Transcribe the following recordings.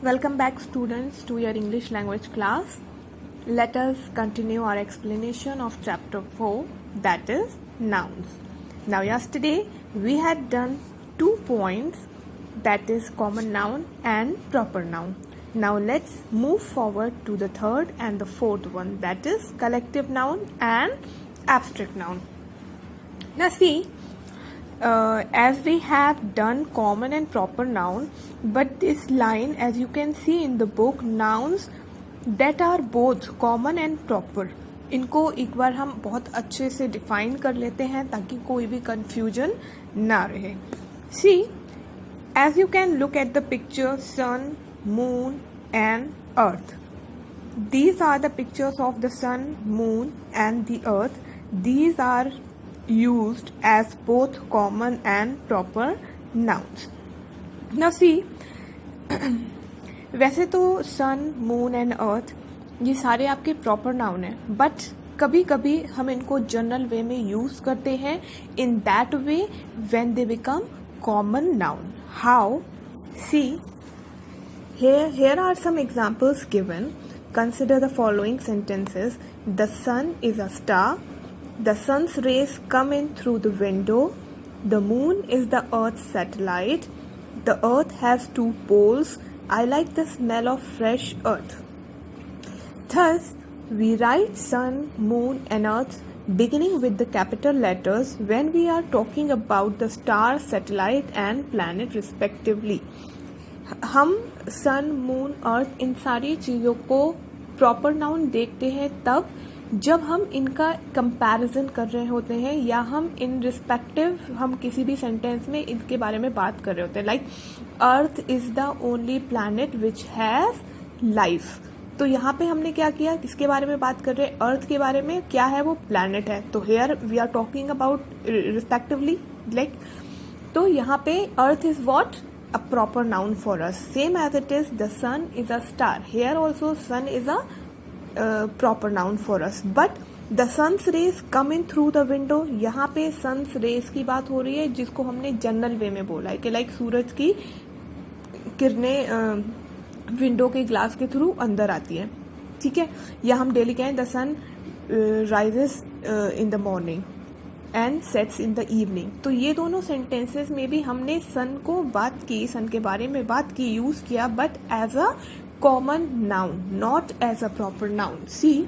Welcome back students to your English language class. Let us continue our explanation of chapter 4, that is nouns. Now yesterday we had done 2 points, that is common noun and proper noun. Now let's move forward to the third and the fourth one, that is collective noun and abstract noun. Now see, as we have done common and proper noun, but this line, as you can see in the book, nouns that are both common and proper, इनको एक बार हम बहुत अच्छे से define कर लेते हैं ताकि कोई भी कंफ्यूजन ना रहे. See, as you can look at the picture, sun, moon and earth. These are the pictures of the sun, moon and the earth. These are used as both common and proper nouns. Now see, वैसे तो सन, moon and earth ये सारे आपके proper noun हैं, but कभी कभी हम इनको जनरल वे में यूज करते हैं. In that way when they become common noun. How? See, here are some examples given. Consider the following sentences. The sun is a star. The sun's rays come in through the window. The moon is the earth's satellite. The earth has 2 poles. I like the smell of fresh earth. Thus, we write sun, moon and earth beginning with the capital letters when we are talking about the star, satellite and planet respectively. हम सन, moon, अर्थ इन सारी चीज़ों को proper noun देखते हैं तब जब हम इनका कंपैरिजन कर रहे होते हैं या हम इन रिस्पेक्टिव हम किसी भी सेंटेंस में इनके बारे में बात कर रहे होते हैं. Like earth is the only planet which has life. तो यहाँ पे हमने क्या किया, किसके बारे में बात कर रहे हैं? अर्थ के बारे में. क्या है वो? प्लैनेट है. तो here we are talking about respectively like. तो यहाँ पे earth is what? A proper noun for us. Same as it is, the sun is a star. Here also sun is a proper noun for us. But the sun's rays come in through the window. यहाँ पे sun's rays की बात हो रही है जिसको हमने general वे में बोला है कि लाइक सूरज की किरणें विंडो के ग्लास के थ्रू अंदर आती है. ठीक है. या हम डेली कहें the sun rises in the morning and sets in the evening. तो ये दोनों सेंटेंसेस में भी हमने सन को बात की, सन के बारे में बात की, यूज किया, but as a common noun, not as a proper noun. See,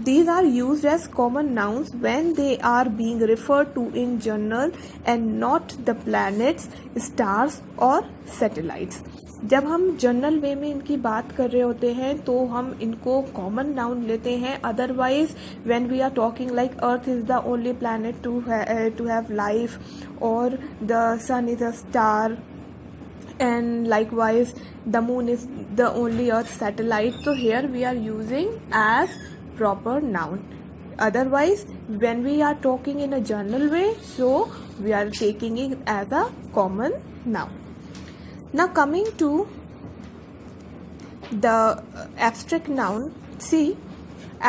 these are used as common nouns when they are being referred to in general and not the planets, stars or satellites. जब हम general वे में इनकी बात कर रहे होते हैं तो हम इनको कॉमन नाउन लेते हैं. Otherwise when we are talking like earth is the only planet to have life और the sun is a star and likewise the moon is the only earth satellite. So here we are using as proper noun. Otherwise when we are talking in a general way, so we are taking it as a common noun. Now coming to the abstract noun. See,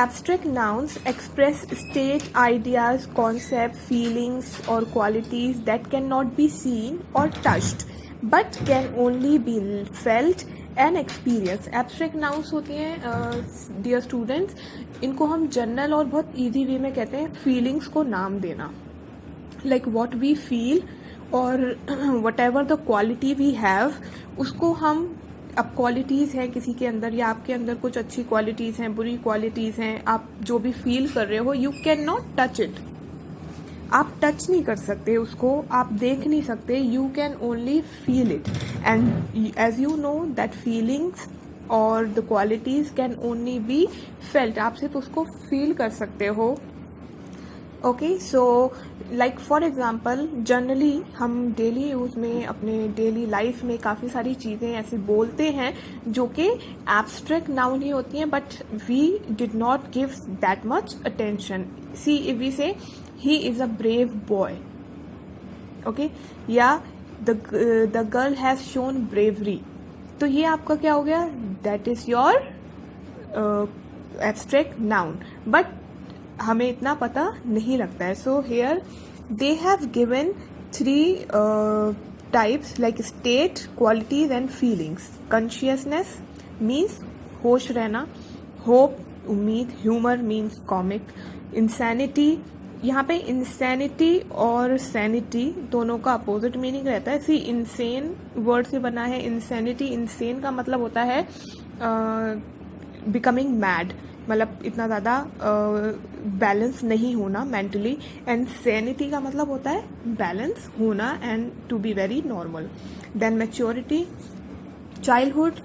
abstract nouns express state, ideas, concepts, feelings or qualities that cannot be seen or touched but can only be felt and experienced. Abstract nouns होती हैं dear students, इनको हम general और बहुत easy वे में कहते हैं feelings को नाम देना. like what we feel और whatever the quality we have, उसको हम, अब क्वालिटीज़ हैं किसी के अंदर या आपके अंदर कुछ अच्छी क्वालिटीज़ हैं, बुरी क्वालिटीज़ हैं, आप जो भी फील कर रहे हो, you can not touch it. आप टच नहीं कर सकते उसको, आप देख नहीं सकते, you can only feel it. And as you know that feelings और the qualities can only be felt. आप सिर्फ उसको फील कर सकते हो. Okay, so like for example generally हम डेली यूज में अपने डेली लाइफ में काफ़ी सारी चीज़ें ऐसे बोलते हैं जो कि एब्स्ट्रैक्ट नाउन ही होती हैं, but we did not give that much attention. See, if we say he is a brave boy, okay, या the girl has shown bravery, तो ये आपका क्या हो गया? that is your abstract noun, but हमें इतना पता नहीं लगता है. so here they have given 3 types like state, qualities and feelings. Consciousness means होश रहना, hope उम्मीद, humor means comic, insanity, यहाँ पे insanity और sanity दोनों का अपोजिट मीनिंग रहता है. सी insane वर्ड से बना है insanity. insane का मतलब होता है becoming mad, मतलब इतना ज़्यादा बैलेंस नहीं होना मेंटली. एंड सैनिटी का मतलब होता है बैलेंस होना and to be very normal. Then maturity, childhood,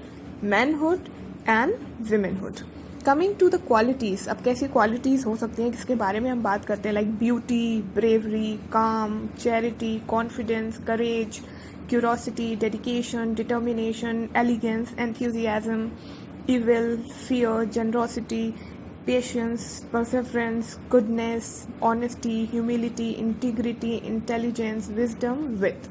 manhood and womanhood. Coming to the qualities. अब कैसी क्वालिटीज हो सकती हैं किसके बारे में हम बात करते हैं, like beauty, bravery, calm, charity, confidence, courage, curiosity, dedication, determination, elegance, enthusiasm, evil, fear, generosity, patience, perseverance, goodness, honesty, humility, integrity, intelligence, wisdom, wit.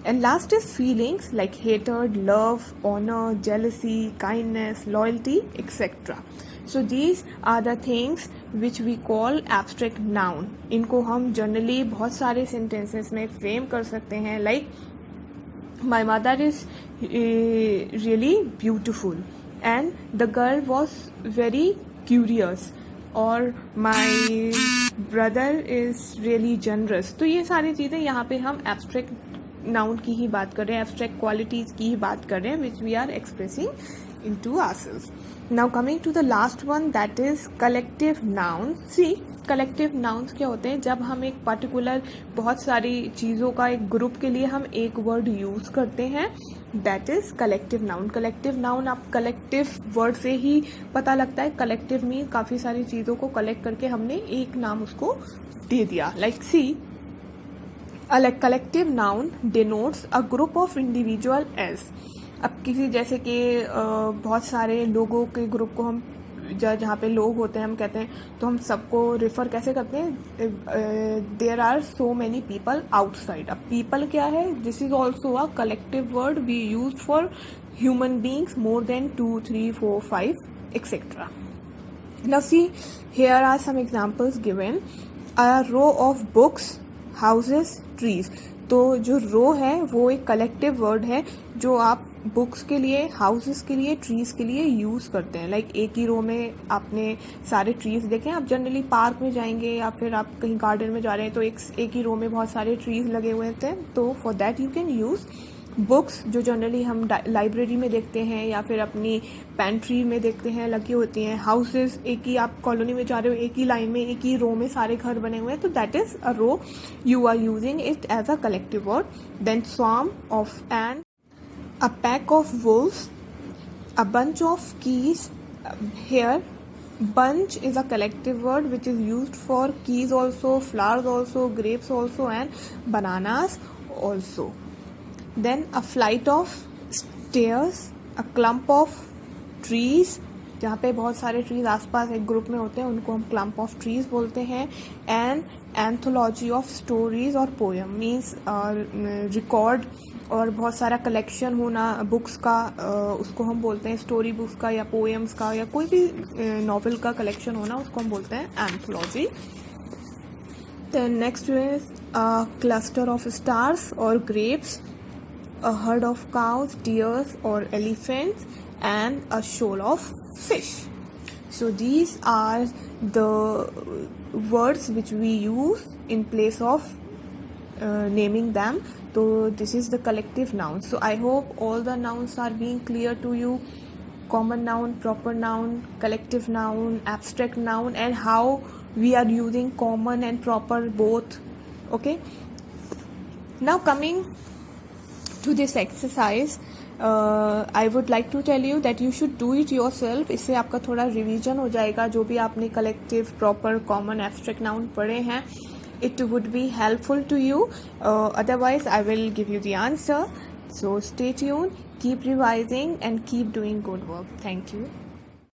And last is feelings like hatred, love, honor, jealousy, kindness, loyalty, etc. So these are the things which we call abstract noun. इनको हम generally बहुत सारे sentences में frame कर सकते हैं, like my mother is really beautiful and the girl was very curious, और my brother is really generous. तो ये सारी चीज़ें यहाँ पे हम abstract noun की ही बात कर रहे हैं, abstract qualities की ही बात कर रहे हैं, which we are expressing into ourselves. Now coming to the last one, that is collective noun. See, collective nouns क्या होते हैं, जब हम एक पर्टिकुलर बहुत सारी चीज़ों का एक ग्रुप के लिए हम एक वर्ड यूज़ करते हैं, that is collective noun. Collective noun आप कलेक्टिव वर्ड से ही पता लगता है. कलेक्टिव मीन काफ़ी सारी चीज़ों को कलेक्ट करके हमने एक नाम उसको दे दिया. Like see, collective noun denotes a group of individual as. अब किसी जैसे कि बहुत सारे लोगों के ग्रुप को हम जहाँ पे लोग होते हैं हम कहते हैं, तो हम सबको रिफर कैसे करते हैं, there are so many people outside. अब पीपल क्या है, this is also a collective word we use for human beings more than 2, 3, 4, 5 etcetera. Now see, here are some examples given. A row of books, houses, trees. तो जो रो है वो एक collective word है जो आप बुक्स के लिए, हाउसेस के लिए, ट्रीज के लिए यूज़ करते हैं. लाइक एक ही रो में आपने सारे ट्रीज देखे. आप जनरली पार्क में जाएंगे या फिर आप कहीं गार्डन में जा रहे हैं तो एक ही रो में बहुत सारे ट्रीज लगे हुए थे. तो for that you can use books, जो जनरली हम लाइब्रेरी में देखते हैं या फिर अपनी पेंट्री में देखते हैं लगी होती हैं. हाउसेस, एक ही आप कॉलोनी में जा रहे हो, एक ही लाइन में, एक ही रो में सारे घर बने हुए हैं, तो that is a row. You are using it as a collective word. Then swarm of an, a pack of wolves, a bunch of keys. Here bunch is a collective word which is used for keys also, flowers also, grapes also and bananas also. Then a flight of stairs, a clump of trees, जहाँ पे बहुत सारे trees आसपास एक group में होते हैं उनको हम क्लम्प ऑफ ट्रीज बोलते हैं. एंड एंथोलॉजी ऑफ स्टोरीज और पोएम मीन्स रिकॉर्ड और बहुत सारा कलेक्शन होना बुक्स का, उसको हम बोलते हैं स्टोरी बुक्स का या पोएम्स का या कोई भी नॉवेल का कलेक्शन होना, उसको हम बोलते हैं anthology. Then next is cluster of stars और grapes, a herd of cows, deers or elephants, and a shoal of fish. So these are the words which we use in place of naming them. So this is the collective noun. So I hope all the nouns are being clear to you. Common noun, proper noun, collective noun, abstract noun, and how we are using common and proper both. Okay. Now coming to this exercise, I would like to tell you that you should do it yourself. इससे आपका थोड़ा revision हो जाएगा जो भी आपने collective, proper, common, abstract noun पढ़े हैं. It would be helpful to you. Otherwise, I will give you the answer. So stay tuned, keep revising and keep doing good work. Thank you.